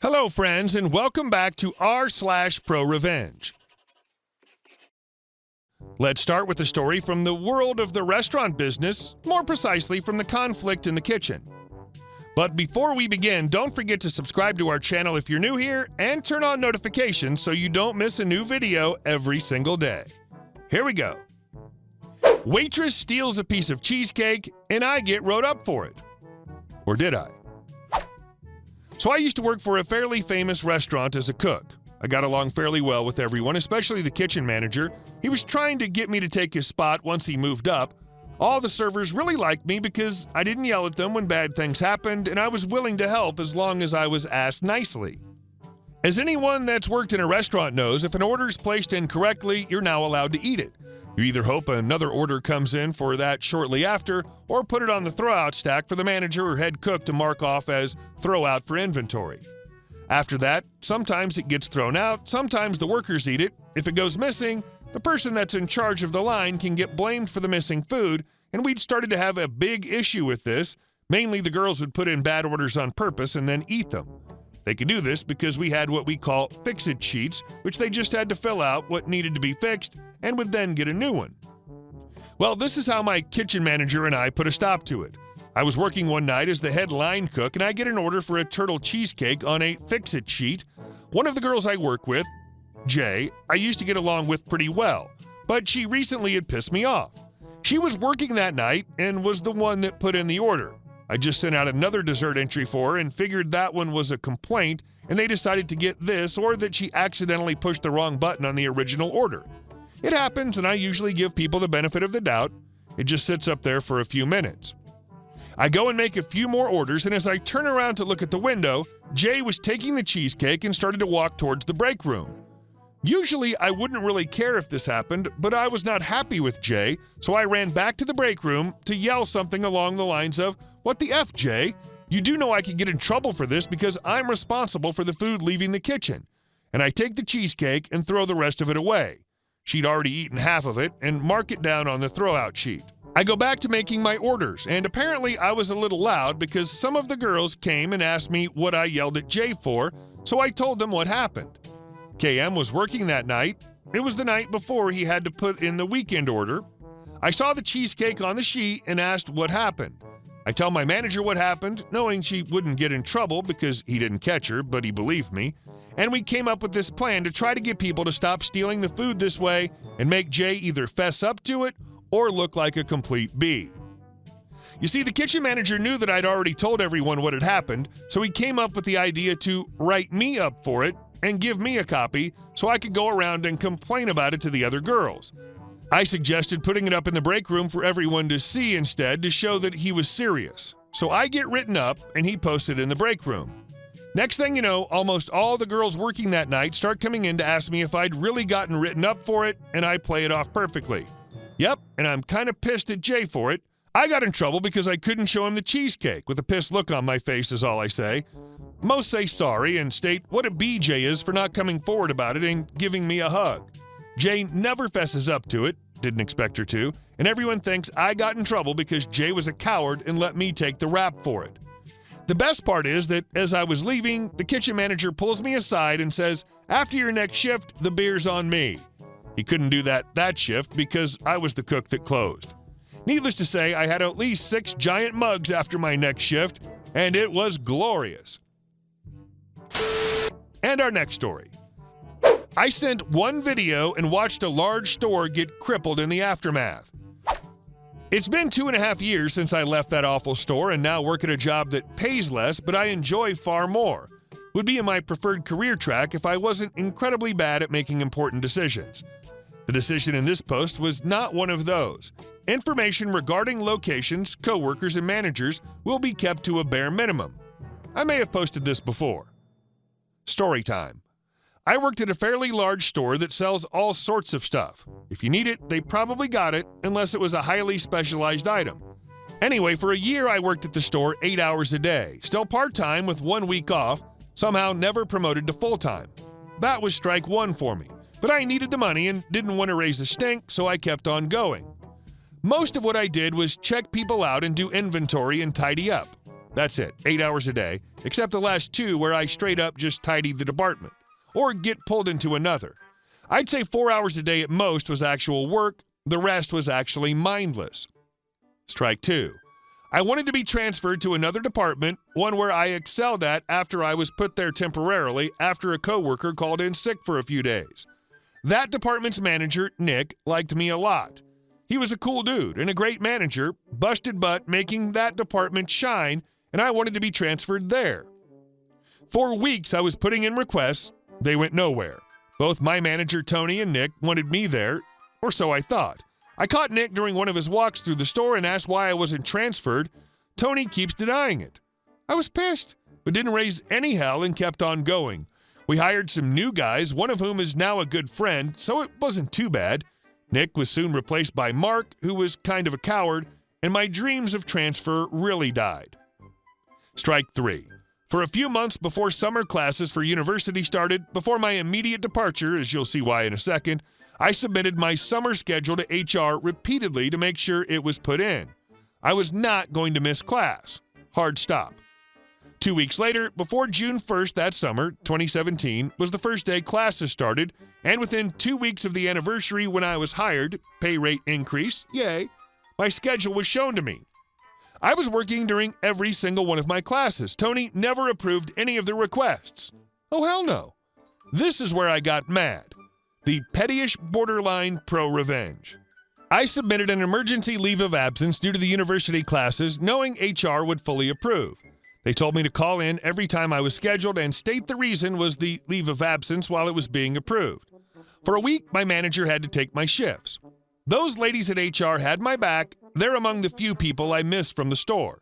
Hello, friends, and welcome back to r/ProRevenge. Let's start with a story from the world of the restaurant business, more precisely from the conflict in the kitchen. But before we begin, don't forget to subscribe to our channel if you're new here and turn on notifications so you don't miss a new video every single day. Here we go. Waitress steals a piece of cheesecake and I get wrote up for it. Or did I? So I used to work for a fairly famous restaurant as a cook. I got along fairly well with everyone, especially the kitchen manager. He was trying to get me to take his spot once he moved up. All the servers really liked me because I didn't yell at them when bad things happened, and I was willing to help as long as I was asked nicely. As anyone that's worked in a restaurant knows, if an order is placed incorrectly, you're now allowed to eat it. You either hope another order comes in for that shortly after, or put it on the throw-out stack for the manager or head cook to mark off as throw-out for inventory. After that, sometimes it gets thrown out, sometimes the workers eat it. If it goes missing, the person that's in charge of the line can get blamed for the missing food, and we'd started to have a big issue with this. Mainly the girls would put in bad orders on purpose and then eat them. They could do this because we had what we call fix-it sheets, which they just had to fill out what needed to be fixed and would then get a new one. Well, this is how my kitchen manager and I put a stop to it. I was working one night as the head line cook and I get an order for a turtle cheesecake on a fix-it sheet. One of the girls I work with, Jay, I used to get along with pretty well, but she recently had pissed me off. She was working that night and was the one that put in the order. I just sent out another dessert entry for her and figured that one was a complaint, and they decided to get this or that she accidentally pushed the wrong button on the original order. It happens, and I usually give people the benefit of the doubt. It just sits up there for a few minutes. I go and make a few more orders, and as I turn around to look at the window, Jay was taking the cheesecake and started to walk towards the break room. Usually, I wouldn't really care if this happened, but I was not happy with Jay, so I ran back to the break room to yell something along the lines of, "What the F, Jay? You do know I could get in trouble for this because I'm responsible for the food leaving the kitchen." And I take the cheesecake and throw the rest of it away. She'd already eaten half of it and mark it down on the throw-out sheet. I go back to making my orders, and apparently I was a little loud because some of the girls came and asked me what I yelled at Jay for, so I told them what happened. KM was working that night. It was the night before he had to put in the weekend order. I saw the cheesecake on the sheet and asked what happened. I tell my manager what happened, knowing she wouldn't get in trouble because he didn't catch her, but he believed me. And we came up with this plan to try to get people to stop stealing the food this way and make Jay either fess up to it or look like a complete B. You see, the kitchen manager knew that I'd already told everyone what had happened, so he came up with the idea to write me up for it and give me a copy so I could go around and complain about it to the other girls. I suggested putting it up in the break room for everyone to see instead to show that he was serious. So I get written up and he posted in the break room. Next thing you know, almost all the girls working that night start coming in to ask me if I'd really gotten written up for it, and I play it off perfectly. Yep, and I'm kind of pissed at Jay for it. I got in trouble because I couldn't show him the cheesecake, with a pissed look on my face is all I say. Most say sorry and state what a B Jay is for not coming forward about it and giving me a hug. Jay never fesses up to it, didn't expect her to, and everyone thinks I got in trouble because Jay was a coward and let me take the rap for it. The best part is that as I was leaving, the kitchen manager pulls me aside and says, "After your next shift, the beer's on me." He couldn't do that shift because I was the cook that closed. Needless to say, I had at least 6 giant mugs after my next shift, and it was glorious. And our next story. I sent one video and watched a large store get crippled in the aftermath. It's been 2.5 years since I left that awful store and now work at a job that pays less, but I enjoy far more. Would be in my preferred career track if I wasn't incredibly bad at making important decisions. The decision in this post was not one of those. Information regarding locations, coworkers, and managers will be kept to a bare minimum. I may have posted this before. Story time. I worked at a fairly large store that sells all sorts of stuff. If you need it, they probably got it, unless it was a highly specialized item. Anyway, for a year I worked at the store 8 hours a day, still part-time with 1 week off, somehow never promoted to full-time. That was strike one for me, but I needed the money and didn't want to raise a stink, so I kept on going. Most of what I did was check people out and do inventory and tidy up. That's it, 8 hours a day, except the last 2 where I straight up just tidied the department, or get pulled into another. I'd say 4 hours a day at most was actual work, the rest was actually mindless. Strike 2. I wanted to be transferred to another department, one where I excelled at after I was put there temporarily after a coworker called in sick for a few days. That department's manager, Nick, liked me a lot. He was a cool dude and a great manager, busted butt making that department shine, and I wanted to be transferred there. For weeks I was putting in requests. They went nowhere. Both my manager, Tony, and Nick wanted me there, or so I thought. I caught Nick during one of his walks through the store and asked why I wasn't transferred. Tony keeps denying it. I was pissed, but didn't raise any hell and kept on going. We hired some new guys, one of whom is now a good friend, so it wasn't too bad. Nick was soon replaced by Mark, who was kind of a coward, and my dreams of transfer really died. Strike 3. For a few months before summer classes for university started, before my immediate departure, as you'll see why in a second, I submitted my summer schedule to HR repeatedly to make sure it was put in. I was not going to miss class. Hard stop. 2 weeks later, before June 1st that summer, 2017, was the first day classes started, and within 2 weeks of the anniversary when I was hired, pay rate increase, yay, my schedule was shown to me. I was working during every single one of my classes. Tony never approved any of the requests. Oh, hell no. This is where I got mad. The pettyish borderline ProRevenge. I submitted an emergency leave of absence due to the university classes, knowing HR would fully approve. They told me to call in every time I was scheduled and state the reason was the leave of absence while it was being approved. For a week, my manager had to take my shifts. Those ladies at HR had my back. They're among the few people I missed from the store.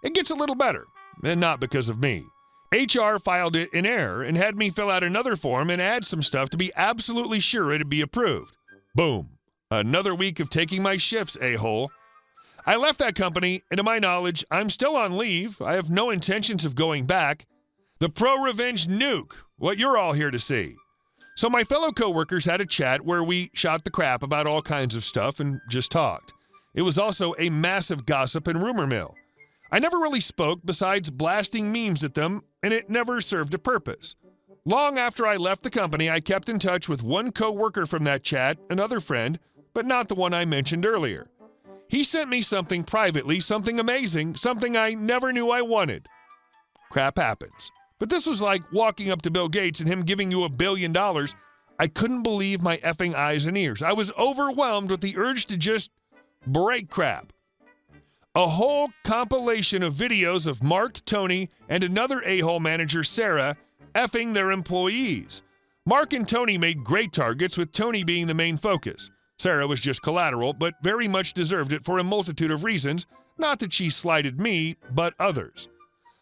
It gets a little better, and not because of me. HR filed it in error and had me fill out another form and add some stuff to be absolutely sure it'd be approved. Boom. Another week of taking my shifts, a-hole. I left that company, and to my knowledge, I'm still on leave. I have no intentions of going back. The ProRevenge nuke, what you're all here to see. So my fellow coworkers had a chat where we shot the crap about all kinds of stuff and just talked. It was also a massive gossip and rumor mill. I never really spoke besides blasting memes at them, and it never served a purpose. Long after I left the company, I kept in touch with one coworker from that chat, another friend, but not the one I mentioned earlier. He sent me something privately, something amazing, something I never knew I wanted. Crap happens. But this was like walking up to Bill Gates and him giving you $1 billion. I couldn't believe my effing eyes and ears. I was overwhelmed with the urge to just break crap. A whole compilation of videos of Mark, Tony, and another a-hole manager, Sarah, effing their employees. Mark and Tony made great targets, with Tony being the main focus. Sarah was just collateral, but very much deserved it for a multitude of reasons, not that she slighted me, but others.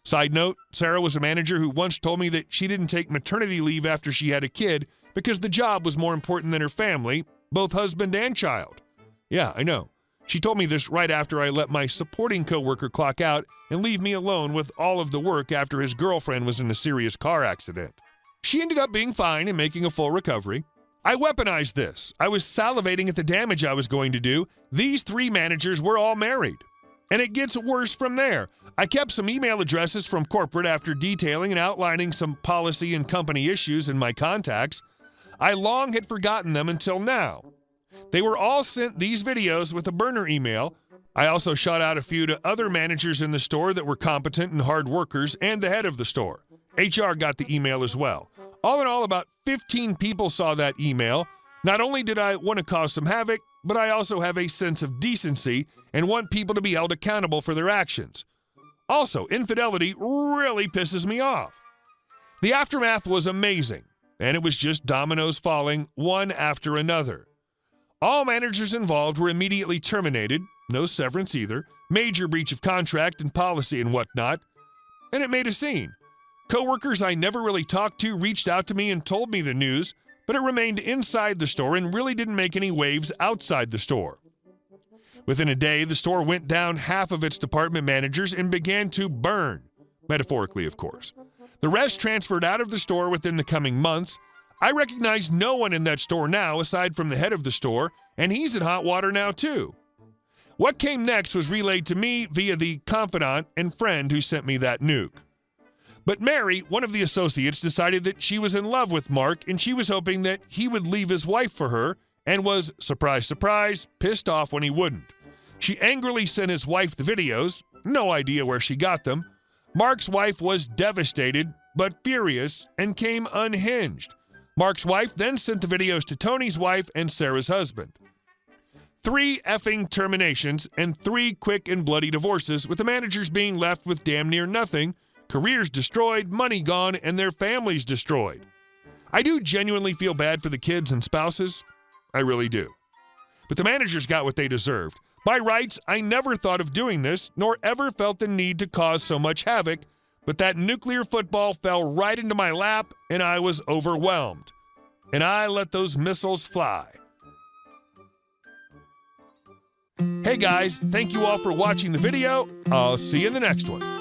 Side note, Sarah was a manager who once told me that she didn't take maternity leave after she had a kid because the job was more important than her family, both husband and child. Yeah, I know. She told me this right after I let my supporting coworker clock out and leave me alone with all of the work after his girlfriend was in a serious car accident. She ended up being fine and making a full recovery. I weaponized this. I was salivating at the damage I was going to do. These 3 managers were all married. And it gets worse from there. I kept some email addresses from corporate after detailing and outlining some policy and company issues in my contacts. I long had forgotten them until now. They were all sent these videos with a burner email. I also shot out a few to other managers in the store that were competent and hard workers, and the head of the store. HR got the email as well. All in all, about 15 people saw that email. Not only did I want to cause some havoc, but I also have a sense of decency and want people to be held accountable for their actions. Also, infidelity really pisses me off. The aftermath was amazing, and it was just dominoes falling one after another. All managers involved were immediately terminated, no severance either, major breach of contract and policy and whatnot, and it made a scene. Coworkers I never really talked to reached out to me and told me the news, but it remained inside the store and really didn't make any waves outside the store. Within a day, the store went down half of its department managers and began to burn, metaphorically, of course. The rest transferred out of the store within the coming months. I recognize no one in that store now aside from the head of the store, and he's in hot water now too. What came next was relayed to me via the confidant and friend who sent me that nuke. But Mary, one of the associates, decided that she was in love with Mark and she was hoping that he would leave his wife for her and was, surprise, surprise, pissed off when he wouldn't. She angrily sent his wife the videos, no idea where she got them. Mark's wife was devastated but furious and came unhinged. Mark's wife then sent the videos to Tony's wife and Sarah's husband. 3 effing terminations and 3 quick and bloody divorces, with the managers being left with damn near nothing, careers destroyed, money gone, and their families destroyed. I do genuinely feel bad for the kids and spouses. I really do. But the managers got what they deserved. By rights, I never thought of doing this, nor ever felt the need to cause so much havoc, but that nuclear football fell right into my lap, and I was overwhelmed. And I let those missiles fly. Hey guys, thank you all for watching the video. I'll see you in the next one.